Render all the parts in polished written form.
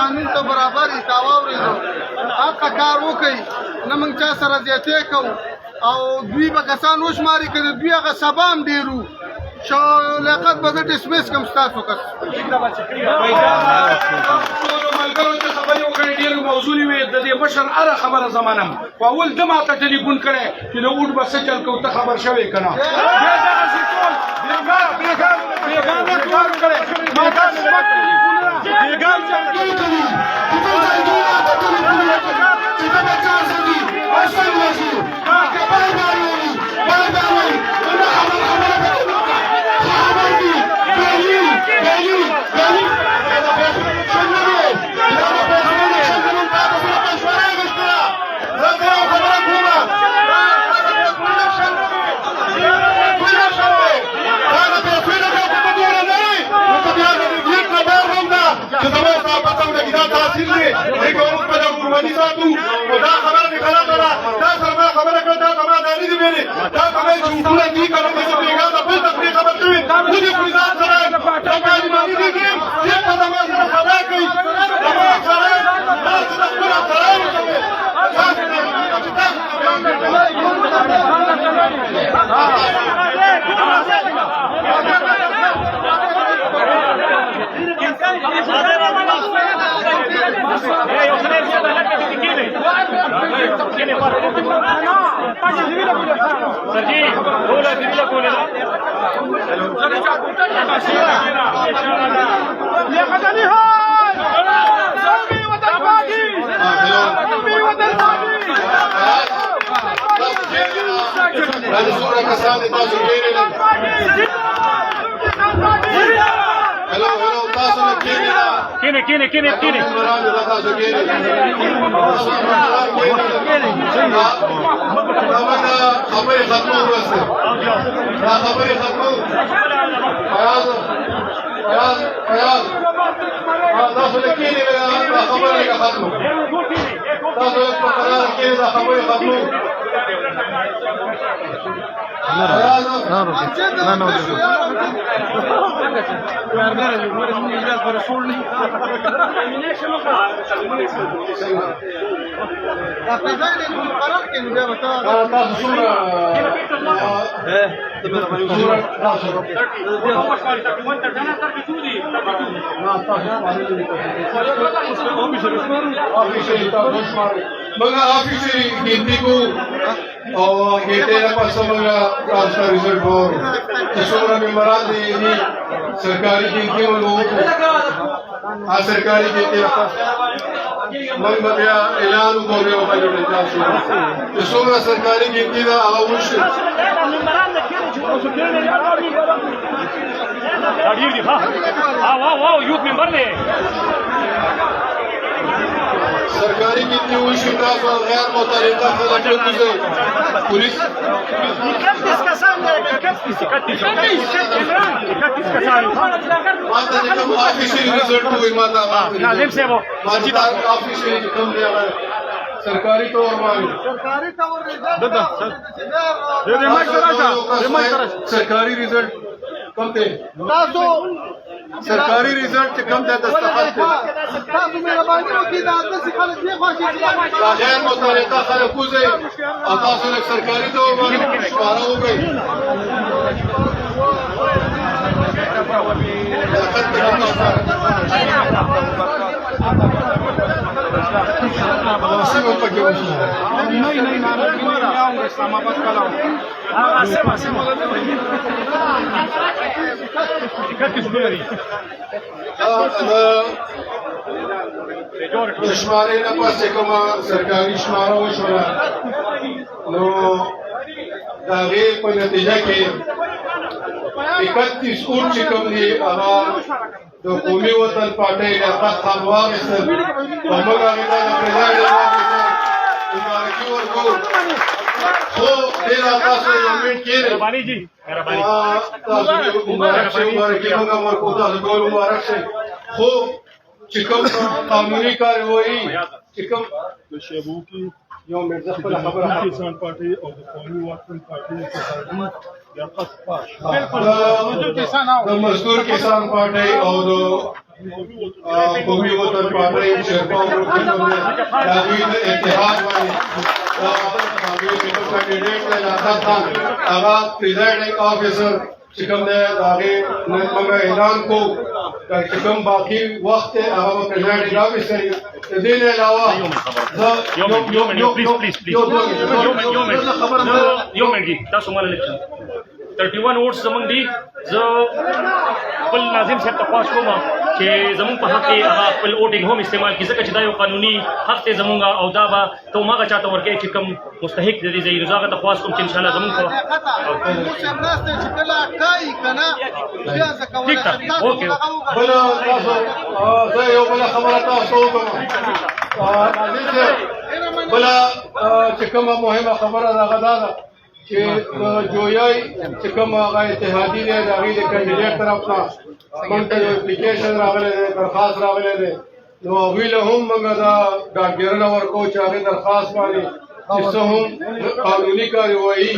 قانون ته برابر یې تا واورېدو حقه کار وکړئ نه موږ چا سره زیاتې کوو او دوی به کسان وشماري که د دوی هغه سبا هم ډېر وو لیاقت به زه ډسمس کړم ستاسو کس ملګرو ته خبرې وکړې ډېرې موضوعي وې د دې مشر هره خبره زه منم خو اول ده ما ته ټلیفون کړی چې د اوټ به څه چل کوو ته خبر شوې که نه بیا دغسې ټول بېګانه ټول کړی ما داسې سپک ټلیفونونه بېګان چل کوي Mga officer, hindi ko hindi na pa sa mga transfer result board. Isura memoranda ini सरकारी गिनती में लोगों को सरकारी गिनती मन मध्या ऐलान को रहे हो इसमें सरकारी गिनती का आवश्यक सरकारी गिनती हुई शिकायत और गैर मुतल्लिका पुलिस माता ने कम ऑफिशियल रिजल्ट हुई माता ऑफिशियल कम दिया सरकारी तौर सरकारी रिजल्ट कम थे सरकारी रिजल्ट कम थे दस्तखत गैर मुतल्लिका खलकू से सरकारी तौर पर शुमारा हो गई शुमारे न पास सरकारी शुमारा हो शुमारा नो दावे पर नतीजा के 31 उच्च कमनी आवाज तो कौमी वतन पार्टी ने तक खानवार से हमगा नेता प्रेसिडेंट मुबारकी और को तो तेरा पास यमीन के रबानी जी मुबारक से मुबारकी मंगा मर को ता गोल मुबारक से हो चिकम कानूनी कार्रवाई चिकम शेबू की यो मिर्जा पर खबर किसान पार्टी और कौमी वतन पार्टी के मजदूर किसान पार्टी और قومي وطن پارټۍ شیرپا ګروپ کې کوم دی دا دوی د اتحاد باندې دا هغه کینډیډیټ دی ناصر خان هغه پریزایډینګ افیسر چې کوم دی دا هغه نن موږ اعلان کو چې کوم باقي وخت هغه پریزایډینګ افیسر د دې نه علاوه یو منټ تاسو مال الیکشن 31 ووټس زمونږ دي زه خپل ناظم صاحب ته خواست کوم چې زمونږ په حق کې هغه خپل ووټینګ هم استعمال کړي ځکه چې دا یو قانوني حق دی زمونږ او دا به ته هماغه چاته ورکوي چې کوم مستحق د دې ځای نو زه هغه ته خواست کوم چې انشاءالله زمونږ په ټیک ده اوکې بله تاسو زه یو بله خبره تاسو وکړم بله چې کومه مهمه خبره ده هغه دا ده چې جویای چې کوم هغه اتحادي دی د هغې د کینډیډیټ طرف نه موږ ته یو اپلیکیشن راغلی دی درخواست راغلی دی نو هغوی له هم موږ دا ډاډګیرنه ورکوو چې هغې درخواست باندې چې څه هم قانوني کاروایي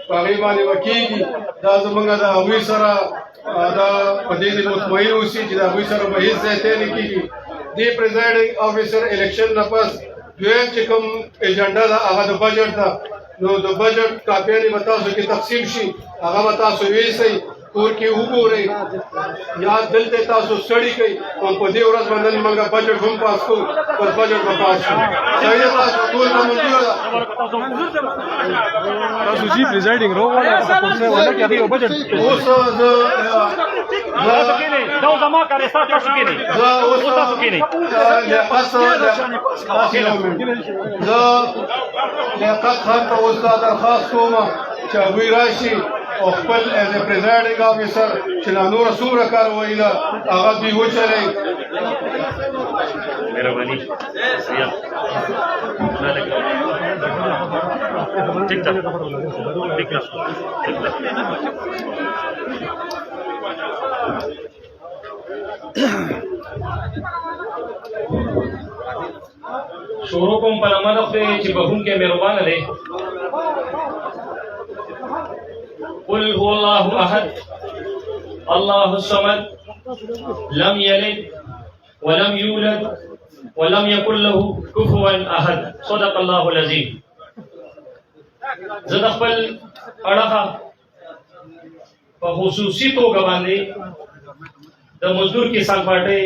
په هغې باندې به کېږي دا زموږ د هغوی سره دا په دې مطمئن اوسي چې د هغوی سره به هېڅ ځای ته نه کېږي دې پریزایډینګ افیسر الیکشن نه پس دویم چې کوم ایجنډا ده هغه د بجټ ده نو د بجټ کاپیانې به تاسو کې تقسیم شي هغه به تاسو ویسئ کور کې وګورئ یا دلته تاسو سټډي کوئ او په دې ورځ باندې موږ بجټ هم پاس کوو پر بجټ به پاس شي صحیح ده تاسو ټول ته منظور ده تاسو جی پریزایډینګ رو ولا تاسو ولا کې هغه بجټ اوس دا زما کار تاسو کې نه اوس تاسو کې نه لیاقت خان ته اوس دا درخواست کوم چې هغوی راشي او خپل ایز ا پریزایډینګ افیسر چې لا نوره څومره کاروایي ده هغه دوی وچلئ مهرباني ٹھیک ده ٹھیک ده شروع کوم په نامه د خدای چې بخښونکی مهربانه دی قل هو الله احد الله الصمد لم يلد ولم يولد ولم يكن له كفوا احد صدق الله العظيم زه د خپل اړخه په خصوصي توګه باندې د مزدور کسان پارټۍ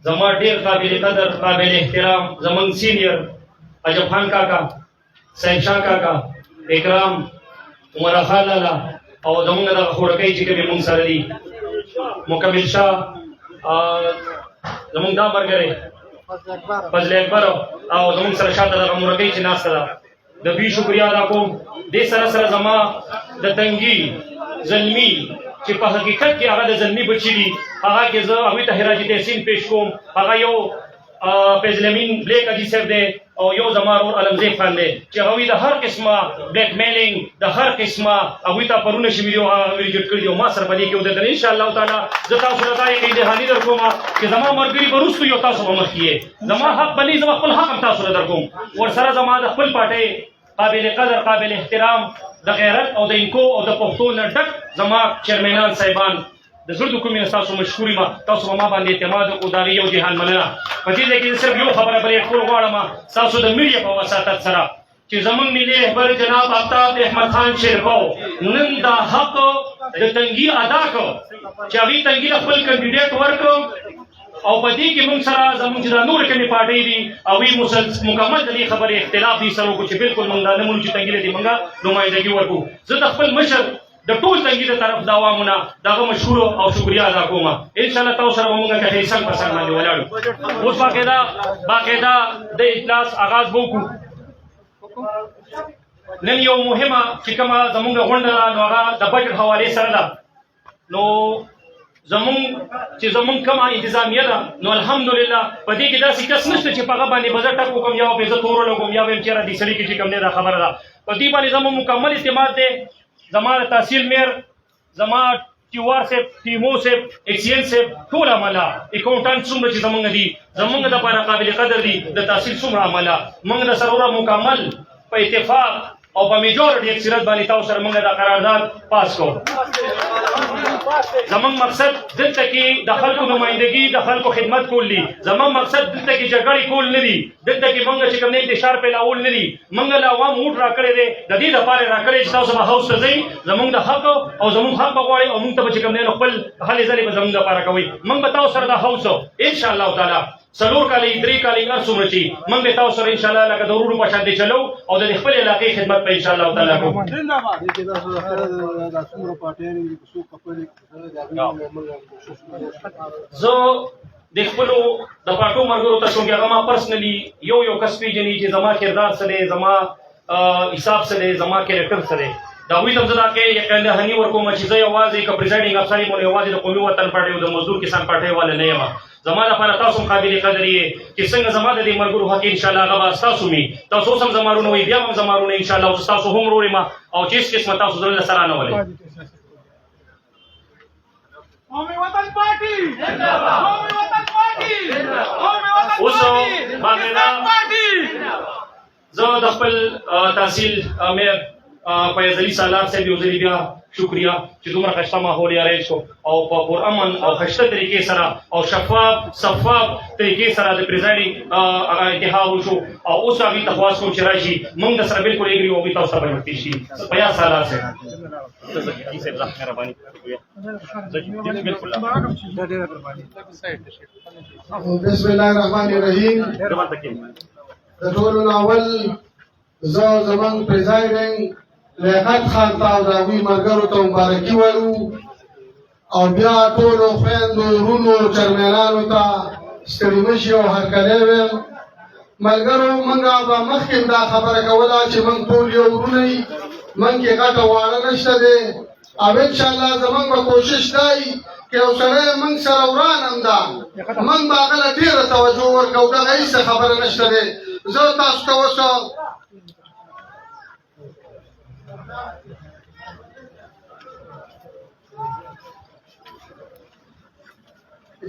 زما ډیر قابل قدر قابل احترام زمونږ سینیر عجب خان کاکا سید شاه کاکا اکرام عمر خان لالا او زمونږ دغه خوړکۍ چې کومې مونږ سره دي مکمل شاه زمونږ دا ملګری فضل اکبر او زمونږ سره شاته دغه مورکۍ چې ناسته ده د دوی شکریا ادا کوم دې سره سره زما د تنګي زلمي چې په حقیقت کې هغه د زلمي بچی دي هغه کې زه هغوی ته حراج تحسین پیش کوم هغه یو فیضل امین بلیک حاجي صاحب دی او یو زما ورور علمزی خان دی چې هغوی د هر قسمه بلیک میلینګ د هر قسمه هغوی ته پرونه شوي دي او هغه ویجټ کړي دي او ما سره په دې کې ودرېدل انشاءالله تعالی زه تاسو ته دا یقین دهاني در کوم چې زما ملګري به وروستو یو تاسو به مخکې یې زما حق به نه زما خپل حق هم تاسو ته در کوم ورسره زما د خپل پارټۍ قابل قدر قابل احترام د غیرت او د انکو او د پښتو نه ډک زما چیرمنان صاحبان د زړه د کومې نه تاسو مشکور یم تاسو په ما باندې اعتماد وکړو د هغې یو جهان مننه په دې ځای کې زه صرف یو خبره بلې کول غواړم ستاسو د میډیا په وساطت سره چې زمونږ ملي رهبر جناب آفتاب احمد خان شیرپو نن دا حق د تنګي ادا کړ چې هغې تنګي له خپل کینډیډیټ ورکړ او په دې کې موږ سره زموږ چې دا نورې کومې پارټۍ دي هغوی مکمل د دې خبرې اختلاف دې سره وکړو چې بلکل موږ دا نه منو چې تنګي له دې موږ نمایندګي ورکړو زه د خپل مشر د ټول تنګي د طرف د عوامونه د هغه مشهور او شکریا ادا کوم انشاءالله تاسو سره به موږ کښې څنګ پر څنګ باندې ولاړو اوس باقاعده د اجلاس آغاز به وکړو نن یو مهمه چې کومه زموږ غونډه ده نو هغه د بجټ حوالې سره ده نو زمونږ کومه انتظامیه ده نو الحمدلله په دې کې داسې کس نشته چې په هغه باندې به زه ټک وکړم یا به زه تور ولګوم یا به یم چېرې دې سړي کې چې کوم دی دا خبره ده په دې باندې زموږ مکمل اعتماد دی زما د تحصیل میر زما ټیوار صاحب ټیمو صاحب ایکسین صاحب ټول عمله اکاونټنټ څومره چې زمونږ دي زمونږ دپاره قابل قدر دي د تحصیل څومره عمله موږ د سره مکمل په اتفاق او په میجورټي اکثریت باندې تاسو سره موږ دا قرارداد پاس کوو زمون مقصد دلته کې د خلکو نمائندګي د خلکو خدمت کول دي. زمون مقصد دلته کې جګړې کول نه دي. دلته کې موږ چې کوم نه انتشار پیلاول نه دي. موږ له عوام ووټ راکړی دی د دې لپاره راکړی چې تاسو به هاوس ته ځئ زمونږ د حق او زمونږ حق به غواړئ او موږ ته به چې کوم نه خپل هلې ځلې به زمونږ لپاره کوئ. موږ به تاسو سره د هاوس انشاءالله تعالی څلور کالي 3 کالي هر څومره چې موږ به تاسو سره انشاءالله لکه د ورونو په شان دې چلو او د خپل علاقې خدمت به انشاءالله تعالی کوو. زه د خپلو د پاټو ملګرو ته چونکې هغه ما پرسنلي یو کس پېژني چې زما کردار څه دی، زما حساب څه دی، زما کرکټر څه دی. د هغوی ته زه دا کې یقیني ورکوم چې زه یوازې که پریزایډینګ افسر یم نو یوازې د قومي وطن پارټۍ او د مزدور کسان پارټۍ والا نه یم. زما لپاره تاسو هم قابل قدر یې چې څنګه زما د دې ملګرو حق انشاءالله هغه به ستاسو وي. تاسو اوس هم زما ورونه وئ، بیا هم زما ورونه انشاءالله اوس ستاسو هم ورور یم او چې هېڅ قسمه تاسو زړه له سره نه ولئ. قومي وطن پارټي زنده‌باد، قومي وطن پارټي، قومي وطن پارټي. زه د خپل تحصیل امیر فیض علي سالار صاحب یو ځلې بیا شکریه چې دومره ښایسته ماحول یې ارینج کړو او په پرامن او ښایسته طریقې سره او شفاف طریقې سره د پریزایډینګ هغه انتخاب وشو او اوس هغوی ته خواست کوم چې راشي موږ د سره بلکل اګري او هغوی تاسو ته به نږدې شي. فیاض سالار صاحب بسم الله الرحمن الرحیم. د ټولو اول زه زمونږ پریزایډینګ لیاقت خان ته او د هغوی ملګرو ته مبارکي وایو او بیا ټولو خویندو ورونو چرمینانو ته ستړي مه شي او هرکلی ویم. ملګرو موږ به مخکې دا خبره کوله چې موږ ټول یو ورونه یو، موږ کې غټه واړه نشته دی او انشاءالله زموږ به کوشش دی که یو سړی موږ سره وران هم ده موږ به هغه له ډېره توجه ورکوو. دغه هېڅ خبره نشته دی. زه تاسو ته اوس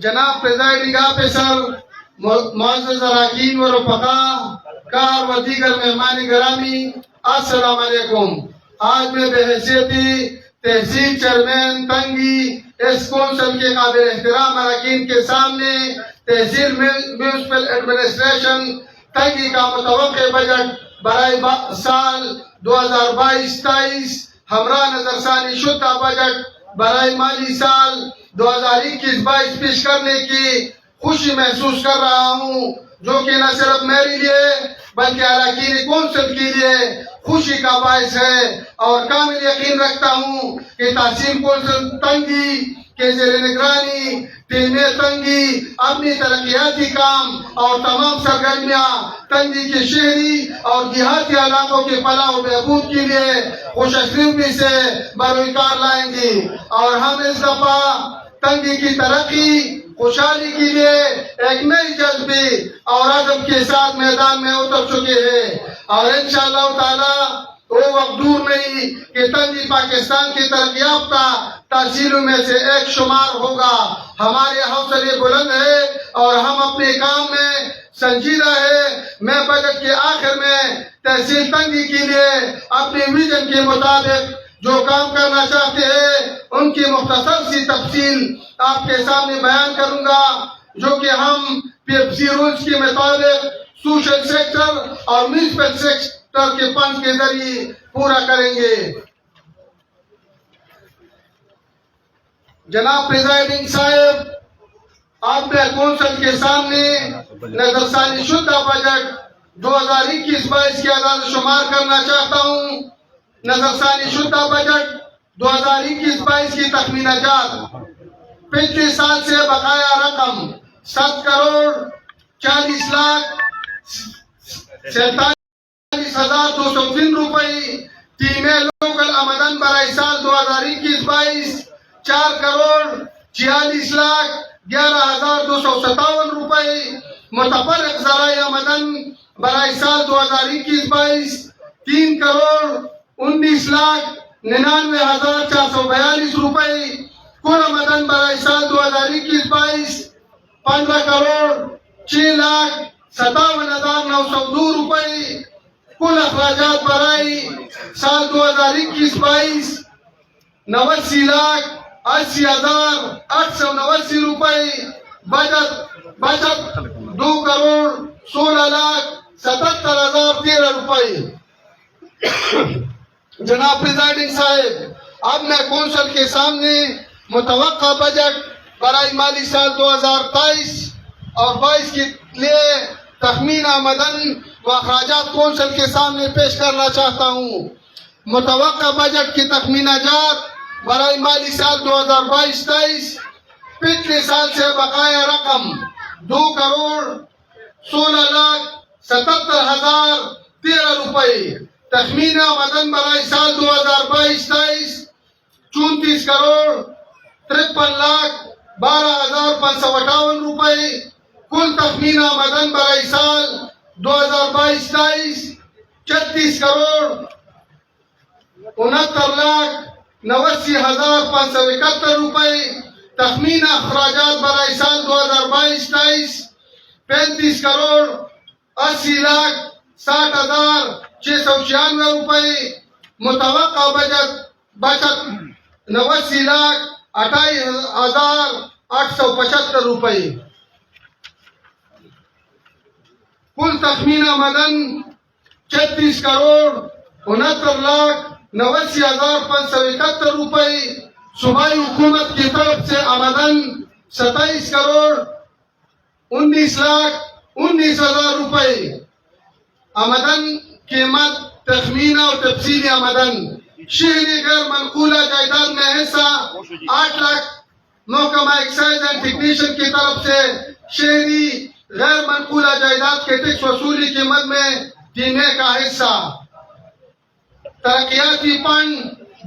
جناب پریزائڈنگ آفیسر، معزز اراکین و رفقا کار و دیگر مہمان گرامی، السلام علیکم. آج میں بحیثیت تحصیل چیئرمین تنگی اس کونسل کے قابل احترام اراکین کے سامنے تحصیل میونسپل ایڈمنسٹریشن تنگی کا متوقع بجٹ برائے سال 2022-23 ہمراہ نظرثانی شدہ بجٹ برائے مالی سال 2021-22 پیش کرنے کی خوشی محسوس کر رہا ہوں، جو کہ نہ صرف میرے لیے بلکہ اراکین کونسل کے لیے خوشی کا باعث ہے اور کامل یقین رکھتا ہوں کہ تحصیل کونسل تنگی کے زیر نگرانی ٹیم تنگی اپنی ترقیاتی کام اور تمام سرگرمیاں تنگی کے شہری اور دیہاتی علاقوں کے فلاح و بہبود کے لیے خوش اسلوبی سے بروئے کار لائیں گی اور ہم اس دفعہ تنگی کی ترقی خوشحالی کے لیے ایک نئی جذبے اور عزم کے ساتھ میدان میں اتر چکے ہیں اور انشاءاللہ تعالی وہ وقت دور نہیں کہ تنگی پاکستان کی ترقی یافتہ تحصیلوں میں سے ایک شمار ہوگا. ہمارے حوصلے بلند ہے اور ہم اپنے کام میں سنجیدہ ہے. میں بجٹ کے آخر میں تحصیل تنگی کے لیے اپنے ویژن کے مطابق جو کام کرنا چاہتے ہیں ان کی مختصر سی تفصیل آپ کے سامنے بیان کروں گا، جو کہ ہم PFC رولز کے مطابق سوشل سیکٹر اور میونسپل سیکٹر کے فنڈ کے ذریعے پورا کریں گے. جناب پریزائڈنگ صاحب، آپ میں کونسل کے سامنے نظرثانی شدہ بجٹ 2021-22 کی اعداد و شمار کرنا چاہتا ہوں. نظرثانی شدہ بجٹ 2021-22 کی تخمینہ جات پچھلے سال سے بقایا رقم 7,47,203 روپے. ٹیم لوکل آمدن برائے سال 2021-22 4,46,11,257 روپے. متفرق ذرائع آمدن برائے سال 2021-22 3,19,99,442 روپے. کل آمدن برائے سال 2021-22 15,06,57,902 روپے. کل اخراجات برائے سال 2021-22 80,889 روپئے بچت 2,16,77,013 روپئے. جناب پریزائڈنگ صاحب، اب میں کونسل کے سامنے متوقع بجٹ برائے مالی سال 2023 اور 22 کے لیے تخمینہ آمدن و اخراجات کونسل کے سامنے پیش کرنا چاہتا ہوں. متوقع بجٹ کی تخمینہ جات برائے مالی سال 2022-23 پچھلے سال سے بقایا رقم 2,16,77,013 روپئے. تخمینہ آمدن برائے سال 2022-23 34,53,12,558 روپئے. کل تخمینہ آمدن برائے سال 2022-23 36,69,89,571 روپئے. تخمینہ اخراجات برائے سال 2022-23 35,80,60,696 روپئے. متوقع بچت 89,28,875 روپئے. کل تخمینہ آمدن 36,69,89,571 روپئے. صوبائی حکومت کی طرف سے آمدن 27,19,19,000 روپئے. آمدن قیمت تخمینہ اور تفصیلی آمدن. شہری غیر منقولہ جائیداد میں حصہ 8 لاکھ. محکمہ ایکسائز اینڈ ٹیکنیشن کی طرف سے شہری غیر منقولہ جائیداد کے ٹیکس وصولی کی مد میں دینے کا حصہ. ترقیاتی فنڈ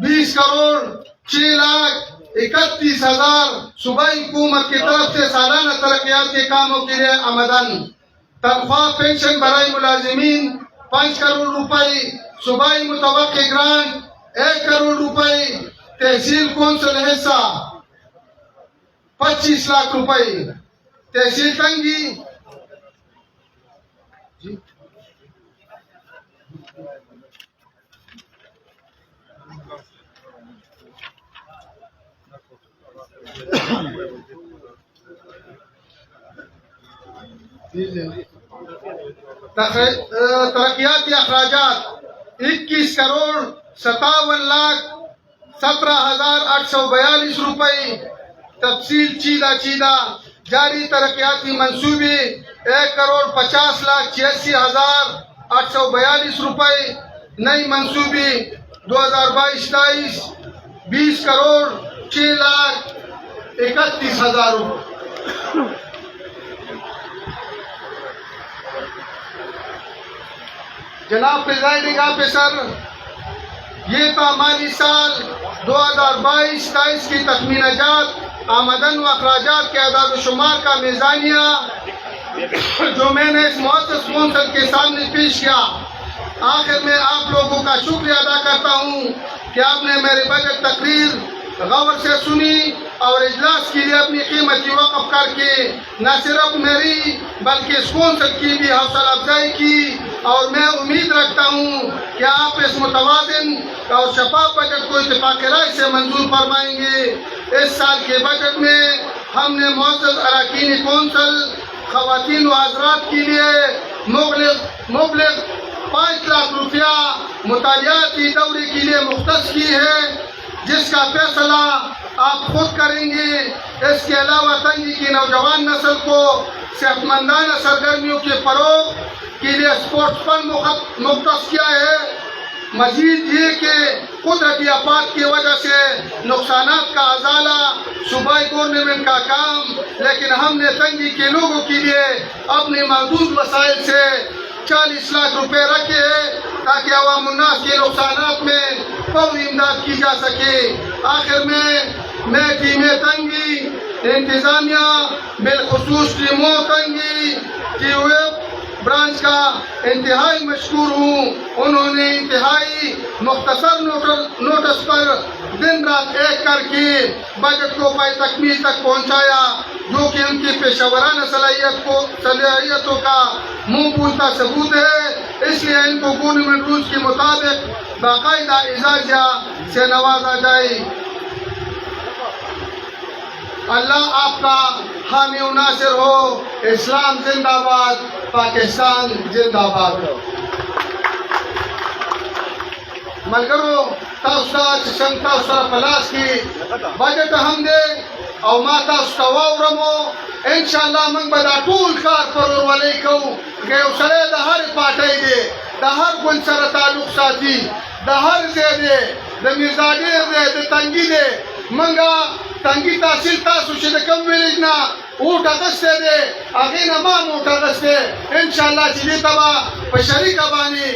20,06,31,000 صوبائی حکومت کی طرف سے سالانہ ترقیاتی کاموں کے لیے آمدن. تنخواہ پینشن برائے ملازمین 5 کروڑ روپئے. صوبائی متوقع گرانٹ 1 کروڑ روپئے. تحصیل کونسل حصہ 25 لاکھ روپئے. تحصیل تنگی ترقیاتی اخراجات 21 کروڑ 57,17,842 روپئے. تفصیل چیدہ جاری ترقیاتی منصوبے 1 کروڑ 50,86,842 روپئے. نئی منصوبے 2022-23 20 کروڑ 6,31,000 روپئے. جناب پریزائڈنگ آفیسر، یہ تھا مالی سال 2022-23 کی تخمینہ جات آمدن و اخراجات کے اعداد و شمار کا میزانیہ جو میں نے اس معزز کونسل کے سامنے پیش کیا. آخر میں آپ لوگوں کا شکریہ ادا کرتا ہوں کہ آپ نے میری بجٹ تقریر غور سے سنی اور اجلاس کے لیے اپنی قیمتی وقف کر کے نہ صرف میری بلکہ اس کونسل کی بھی حوصلہ افزائی کی. اور میں امید رکھتا ہوں کہ آپ اس متوازن اور شفاف بجٹ کو اتفاق رائے سے منظور فرمائیں گے. اس سال کے بجٹ میں ہم نے معزز اراکین کونسل خواتین و حضرات کے لیے مبلغ 5 لاکھ روپیہ مطالعاتی دورے کے لیے مختص کی ہے، جس کا فیصلہ آپ خود کریں گے. اس کے علاوہ تنگی کی نوجوان نسل کو صحت مندانہ سرگرمیوں کے فروغ کے لیے اسپورٹس فنڈ مختص کیا ہے. مزید یہ کہ قدرتی آفات کی وجہ سے نقصانات کا ازالہ صوبائی گورنمنٹ کا کام، لیکن ہم نے تنگی کے لوگوں کے لیے اپنے محدود وسائل سے 40 لاکھ روپے رکھے ہیں تاکہ عوام الناس کے نقصانات میں فوری امداد کی جا سکے. آخر میں ٹیم تنگی انتظامیہ بالخصوص ٹیموں تنگی کی ویب برانچ کا انتہائی مشکور ہوں. انہوں نے انتہائی مختصر نوٹس پر دن رات ایک کر کے بجٹ کو پائے تکمیل تک پہنچایا، جو کہ ان کی پیشہ ورانہ صلاحیتوں کا منہ بولتا ثبوت ہے. اس لیے ان کو گورنمنٹ رولز کے مطابق باقاعدہ اعزازیہ سے نوازا جائے. اللہ آپ کا حامی و ناصر ہو. اسلام زندہ باد، پاکستان زندہ باد. ملګرو تاسو ته چې څنګه تاسو سره په لاس کې بجټ هم دی او ما تاسو ته واورمو، انشاءالله موږ به دا ټول کار پر ورولۍ کوو. که یو سړی د هرې پارټۍ دی، د هر ګوند سره تعلق ساتي، د هر ځای دی، د میرزاډیر دی، د تنګي دی، موږ تنګي تحصیل تاسو چې د کوم ویلیج نه اوټ اخیستی دی هغې نه ما هم اوټ اخیستی، انشاءالله چې دې ته به په شریکه باندې